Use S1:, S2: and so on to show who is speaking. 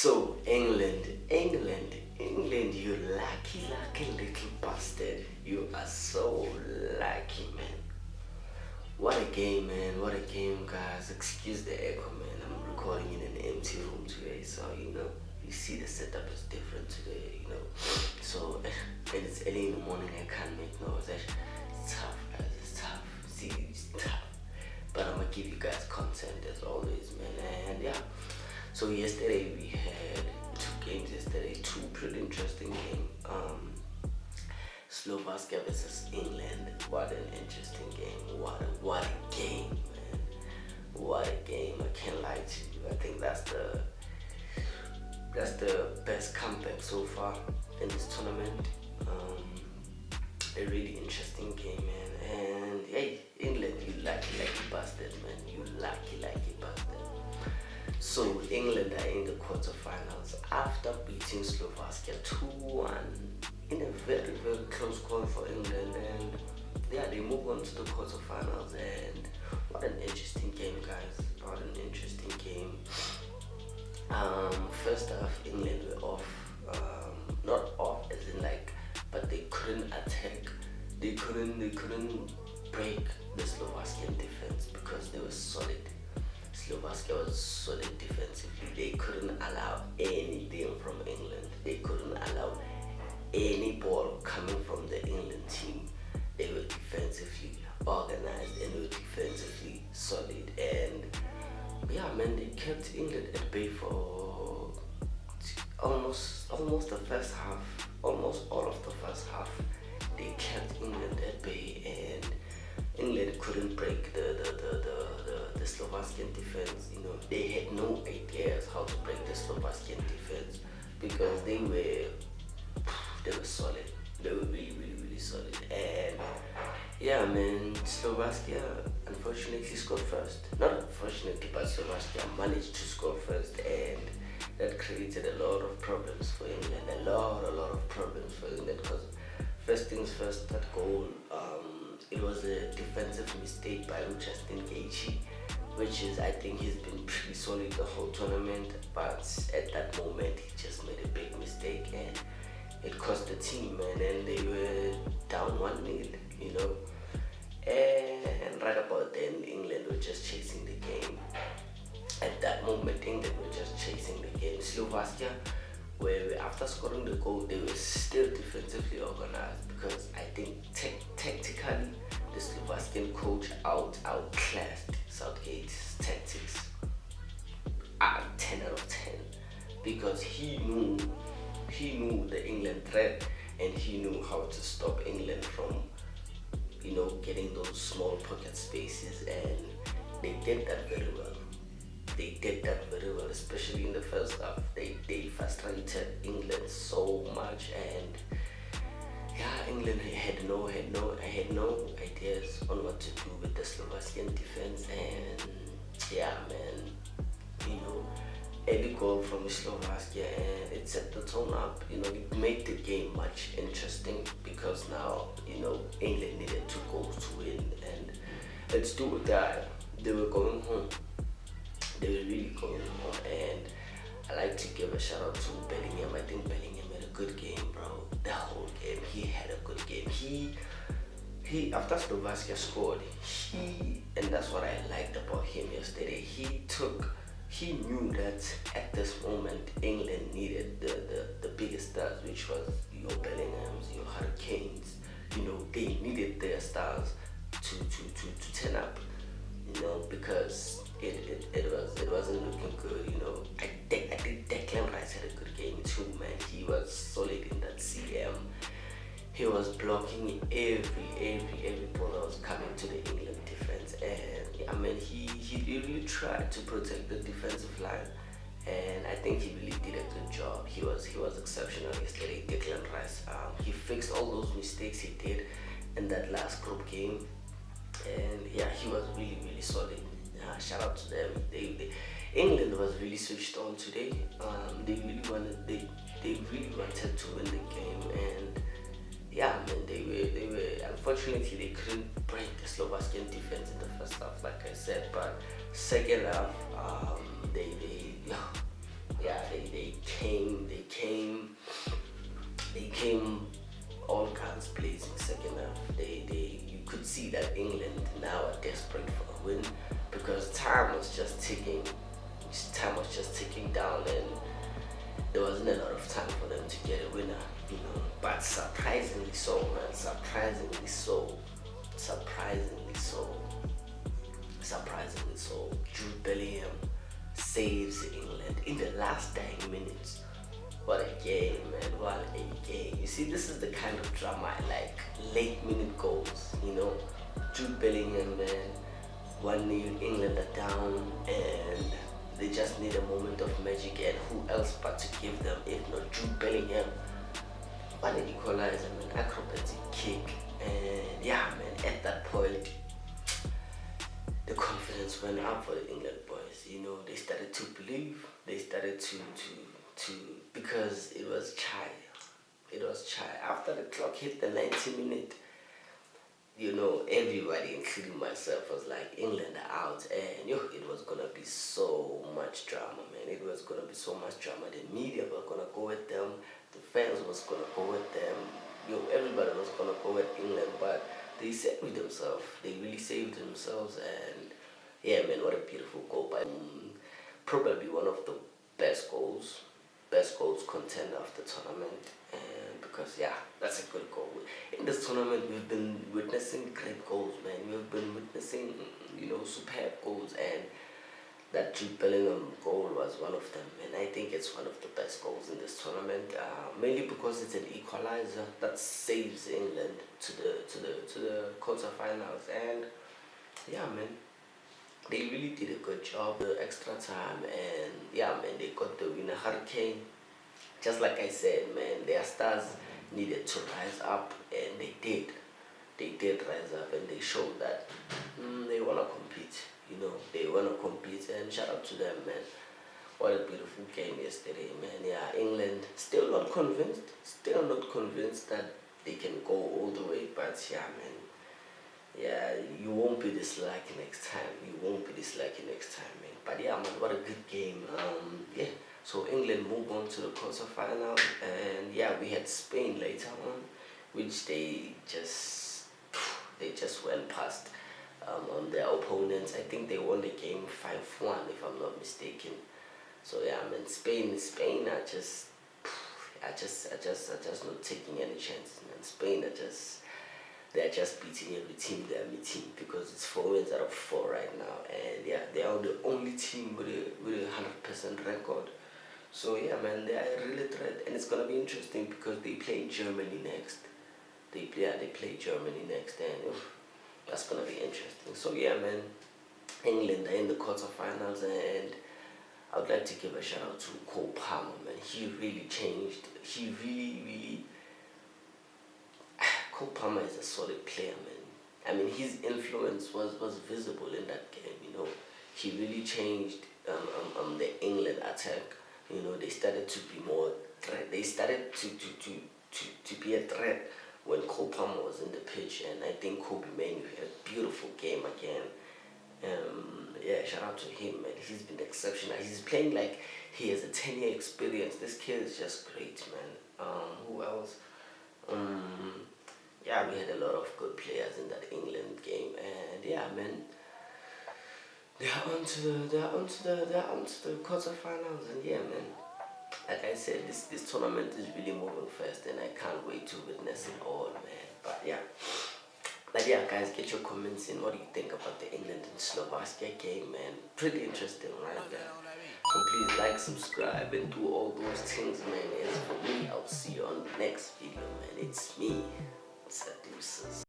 S1: So England, you lucky little bastard. You are so lucky, man. What a game, man. What a game, guys. Excuse the echo, man. I'm recording in an empty room today, so you see the setup is different today, So, and it's early in the morning. I can't make noise. It's tough, guys. It's tough. See, it's tough. But I'm gonna give you guys content as always, man. And yeah. So yesterday we had two games. Yesterday, two pretty interesting games. Slovakia versus England. What an interesting game. What a game, man. What a game. I can't lie to you. I think that's the best comeback so far in this tournament. A really interesting game, man. And hey, England, you lucky bastard, man. You lucky bastard. So England are in the quarterfinals after beating Slovakia 2-1 in a very, very close call for England, and yeah, they move on to the quarterfinals. And what an interesting game, guys. What an interesting game. First off, England were off. Not off as in like, but they couldn't attack. They couldn't break the Slovakian defense because they were solid. Slovakia was solid defensively. They couldn't allow anything from England. They couldn't allow any ball coming from the England team. They were defensively organized and they were defensively solid. And yeah, man, they kept England at bay for almost the first half, almost all of the first half. They kept England at bay, and England couldn't break the Slovakian defense. They had no ideas how to break the Slovakian defense because they were solid. They were really solid. And yeah, man, Slovakia unfortunately scored first. Not unfortunately, but Slovakia managed to score first, and that created a lot of problems for England. A lot of problems for England because first things first, that goal, it was a defensive mistake by Justin Gaethje, which is, I think he's been pretty solid the whole tournament, but at that moment he just made a big mistake and it cost the team, man, and they were down 1-0, and right about then England were just chasing the game. At that moment England were just chasing the game. Slovakia, where after scoring the goal, they were still defensively organized because I think tactically the Slovakian coach outclassed Southgate's tactics. 10 out of 10, because he knew the England threat, and he knew how to stop England from getting those small pocket spaces, and they did that very well. Especially in the first half. They frustrated England so much, and yeah, England had no ideas on what to do with the Slovakian defense. And yeah, man, early goal from Slovakia, and it set the tone up. It made the game much interesting because now England needed 2 goals to win, and let's do it. They were going home. They were really going home, and I like to give a shout out to Bellingham. I think Bellingham had a good game, bro. The whole game, he had a good game. He after Slovakia scored, and that's what I liked about him yesterday. He knew that at this moment England needed the biggest stars, which was your Bellinghams, your Hurricanes. They needed their stars to turn up. Because it wasn't looking good. I think Declan Rice had a good game too, man. He was solid in that CM. He was blocking every ball that was coming to the England defense, and yeah, man, he really tried to protect the defensive line, and I think he really did a good job. He was exceptional yesterday, Declan Rice. He fixed all those mistakes he did in that last group game. And yeah, he was really solid. Shout out to them. England was really switched on today. They really wanted to win the game, and yeah, man, they were unfortunately they couldn't break the Slovakian defense in the first half, like I said. But second half, Yeah, they came all guns blazing second half. You could see that England now are desperate for a win because time was just ticking. Time was just ticking down, and there wasn't a lot of time for them to get a winner, you know. But surprisingly so, man. Surprisingly so, surprisingly so. Jude Bellingham saves England in the last 10 minutes. What a game, man. What a game. You see, this is the kind of drama I like. Late minute goals, you know. Jude Bellingham, man. 1-0, England are down, and they just need a moment of magic. And who else but to give them if not Jude Bellingham? What an equalizer, man. Acrobatic kick. And yeah, man, at that point, the confidence went up for the England boys. You know, they started to believe. They started to because it was chai. It was chai. After the clock hit the 90 minute, you know, everybody, including myself, was like, England are out, and yo, it was gonna be so much drama, man. It was gonna be so much drama. The media were gonna go with them. The fans was gonna go with them. Yo, everybody was gonna go with England, but they saved themselves. They really saved themselves, and yeah, man, what a beautiful goal by probably one of the best goals contender of the tournament. And because yeah, that's a good goal. In this tournament, we've been witnessing great goals, man. We've been witnessing, you know, superb goals, and that Jude Bellingham goal was one of them, and I think it's one of the best goals in this tournament. Mainly because it's an equalizer that saves England to the quarterfinals, and yeah, man, they really did a good job. The extra time, and yeah, man, they got the winner. Hurricane, just like I said, man, their stars needed to rise up, and they did. They did rise up, and they showed that they wanna compete. You know, they wanna compete, and shout out to them, man. What a beautiful game yesterday, man. Yeah, England still not convinced that they can go all the way, but yeah, man. Yeah, you won't be this lucky next time. You won't be this lucky next time, man. But yeah, man, what a good game. Yeah. So England move on to the quarterfinal, and yeah, we had Spain later on, which they just went past on their opponents. I think they won the game 5-1, if I'm not mistaken. So yeah, I mean, Spain are just not taking any chances, man. Spain they're just beating every team they're meeting because it's 4 wins out of 4 right now, and yeah, they are the only team with a 100% record. So yeah, man, they are a really threat, and it's gonna be interesting because they play Germany next. They play Germany next, and oof, that's gonna be interesting. So yeah, man, England are in the quarterfinals, and I would like to give a shout out to Cole Palmer, man. He really changed. He really. Cole Palmer is a solid player, man. I mean, his influence was visible in that game. You know, he really changed the England attack. You know, they started to be more threat. They started to be a threat when Cole Palmer was in the pitch, and I think Kobe Manu had a beautiful game again. Yeah, shout out to him, man. He's been exceptional. He's playing like he has a 10-year experience. This kid is just great, man. Who else? Yeah, we had a lot of good players in that England game, and yeah, man, they're onto the quarterfinals, and yeah, man. Like I said, this tournament is really moving fast, and I can't wait to witness it all, man. But yeah, guys, get your comments in. What do you think about the England and Slovakia game, man? Pretty interesting, right? Yeah. So please like, subscribe, and do all those things, man. As for me, I'll see you on the next video, man. It's me, Seducers.